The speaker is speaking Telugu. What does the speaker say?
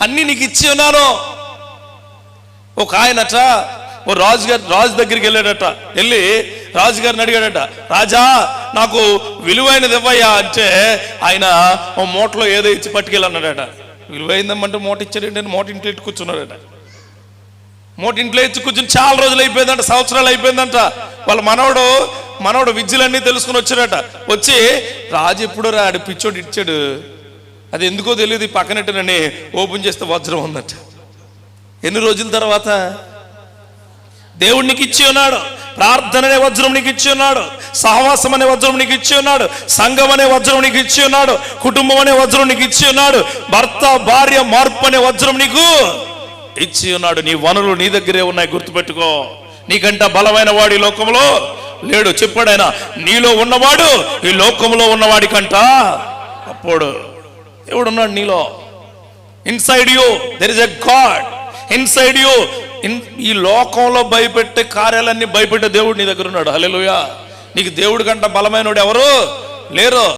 అన్నీ నీకు ఇచ్చి ఉన్నాను. ఒక ఆయనట ఓ రాజు దగ్గరికి వెళ్ళాడట. వెళ్ళి రాజుగారిని అడిగాడట, రాజా నాకు విలువైనది ఇవ్వయ్యా అంటే ఆయన ఓ మూటలో ఏదో ఇచ్చి పట్టుకెళ్ళన్నాడట. విలువైందమ్మంటే మూట ఇచ్చాడంటే మూట ఇంట్లో ఇట్టు కూర్చున్నాడట. మూట ఇంట్లో ఇచ్చి కూర్చుని చాలా రోజులు అయిపోయిందంట, సంవత్సరాలు అయిపోయిందంట. వాళ్ళ మనవడు విద్యలన్నీ తెలుసుకుని వచ్చాడట. వచ్చి రాజు ఎప్పుడో రాడు పిచ్చోడు ఇచ్చాడు, అది ఎందుకో తెలియదు, పక్కనట్టునని ఓపెన్ చేస్తే వజ్రం ఉందట. ఎన్ని రోజుల తర్వాత దేవుడు నీకు ఇచ్చి ఉన్నాడు. ప్రార్థన అనే వజ్రం నీకు ఇచ్చి ఉన్నాడు. సహవాసం అనే వజ్రం నీకు ఇచ్చి ఉన్నాడు. సంఘం అనే వజ్రం నీకు ఇచ్చి ఉన్నాడు. కుటుంబం అనే వజ్రం నీకు ఇచ్చి ఉన్నాడు. భర్త భార్య మార్పు అనే వజ్రం నీకు ఇచ్చి ఉన్నాడు. నీ వనరులు నీ దగ్గరే ఉన్నాయి, గుర్తుపెట్టుకో. నీకంట బలమైన వాడు ఈ లోకంలో లేడు. చెప్పాడు ఆయన, నీలో ఉన్నవాడు ఈ లోకంలో ఉన్నవాడి కంట అప్పుడు ఎవడున్నాడు నీలో. Inside you there is a God inside you. ఈ లోకంలో భయపెట్టే కార్యాలన్నీ భయపెట్టే దేవుడు నీ దగ్గర ఉన్నాడు. హల్లెలూయా. నీకు దేవుడి కంట బలమైన వాడు ఎవరు లేరు.